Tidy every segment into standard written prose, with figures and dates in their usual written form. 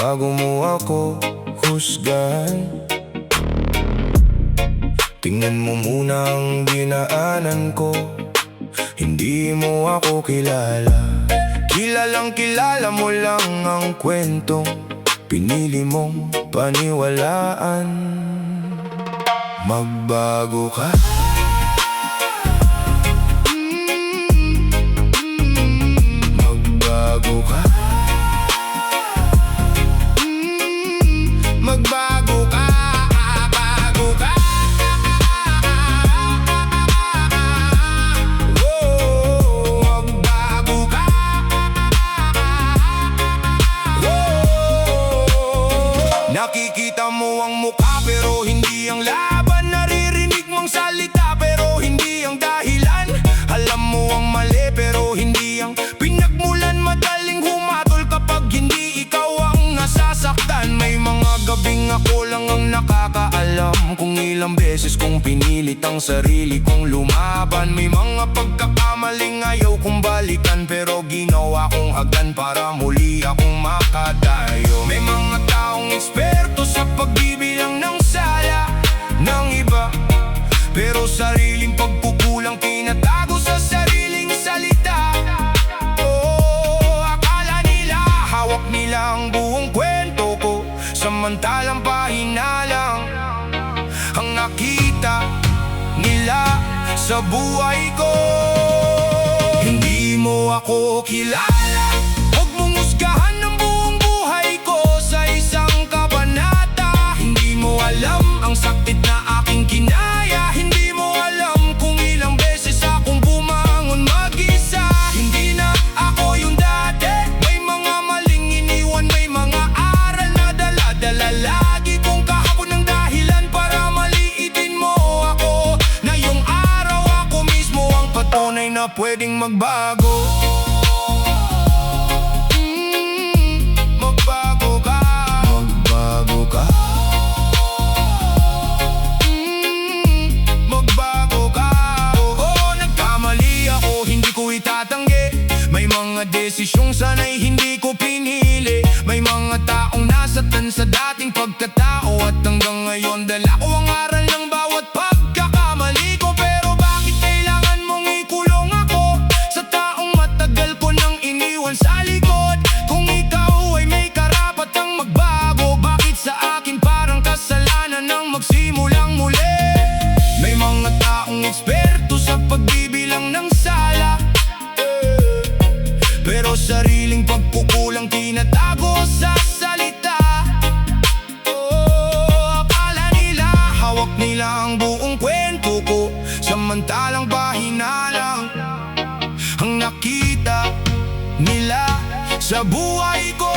bago mo ako husgahan. Tingnan mo muna ang dinaanan ko, hindi mo ako kilala. Kilalang kilala mo lang ang kwentong pinili mong paniwalaan. Magbago ka, magbago ka, magbago ka, bago ka. Oh, magbago ka. Oh, nakikita mo ang mukha pero hindi ang laban. Naririnig mong salita pero hindi ang dahilan. Alam mo ang mali pero hindi ang pinagmulan. Madaling humatol kapag hindi ikaw ang nasasaktan. May mga gabing ako lang ang nakakaalam kung ilang beses kong pinilit ang sarili kong lumaban. May mga pagkakamaling ayaw kong balikan pero ginawa kong hagdan para muli akong makadayo. May mga taong eksperto sa pagbibilang ng sala ng iba, pero sariling pagkukulang tinatago sa sariling salita. Oh, akala nila hawak nila ang buong kwento ko, samantalang pahina lang ang nakita nila sa buhay ko. Hindi mo ako kilala, huwag mong husgahan ang buong buhay ko sa isang kabanata. Hindi mo alam ang sakit na aking kinaya. Hindi mo alam kung ilang beses akong bumangon mag-isa. Hindi na ako yung dati, may mga maling iniwan, may mga aral na dala-dala. Lagi kong kahapon ng dahilan para maliitin mo ako. Ngayong araw ako mismo ang patunay na pwedeng magbago. Magbago ka, magbago ka, magbago ka. Oo, nagkamali ako, hindi ko itatanggi. May mga desisyong sana'y hindi ko pinili. May mga taong nasaktan sa dating pagkatao, at hanggang ngayon dala ko ang aral ng bawat pagkakamali ko. Pero bakit kailangan mong ikulong ako sa taong matagal ko nang iniwan sa likod? Kung ikaw ay may karapatang magbago, bakit sa akin parang kasalanan ng magsimulang muli? May mga taong eksperto sa pagbibilang ng sala, pero sariling pagkukulang tinatago sa salita. Oh, akala nila hawak nila ang buong kwento ko, samantalang pahina lang ang nakita nila sa buhay ko.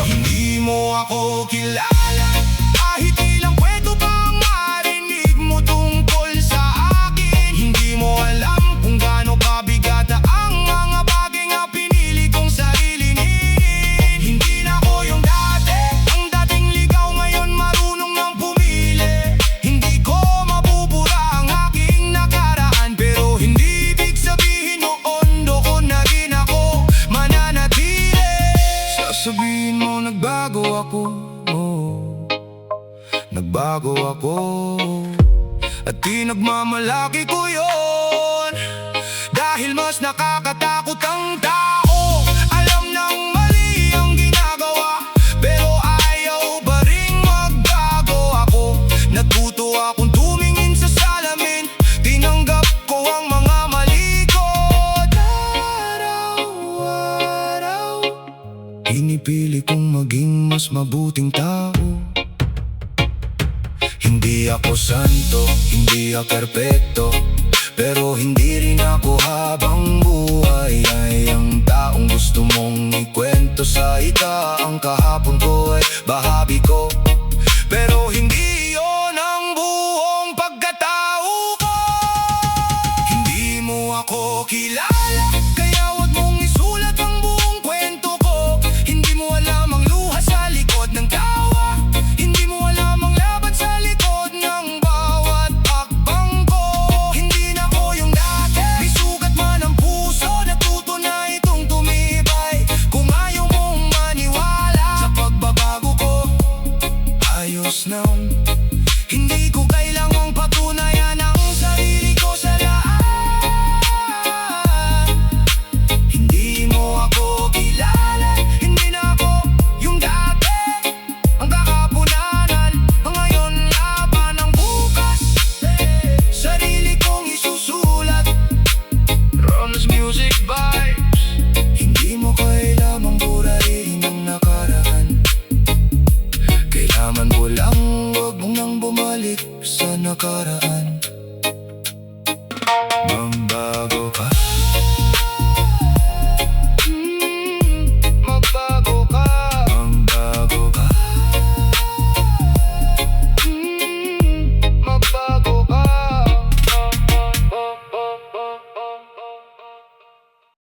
Hindi mo ako kilala, kahit ilang kwento pa ang marinig mo tungkol sa akin. Hindi mo alam kung gaano kabigat ang mga bagay na pinili kong sarilinin. Hindi na ako yung dati, ang dating ligaw ngayon marunong nang pumili. Hindi ko mabubura ang aking nakaraan, pero hindi ibig sabihin noon doon na rin ako mananatili. Sasabihin mo nagbago ako, oh, nagbago ako, at pinagmamalaki ko yun dahil mas nakakatakot ang tao. Alam ng mali ang ginagawa, pero ayaw pa ring magbago ako. Natuto akong tumingin sa salamin, tinanggap ko ang mga mali ko. Araw-araw pinipili kong maging mas mabuting tao. Hindi ako santo, hindi ako perpekto, pero hindi rin ako habang buhay ay ang taong gusto mong ikwento sa ika. Ang kahapon ko ay bahagi ko, pero hindi yon ang buong pagkatao ko. Hindi mo ako kilala, kaya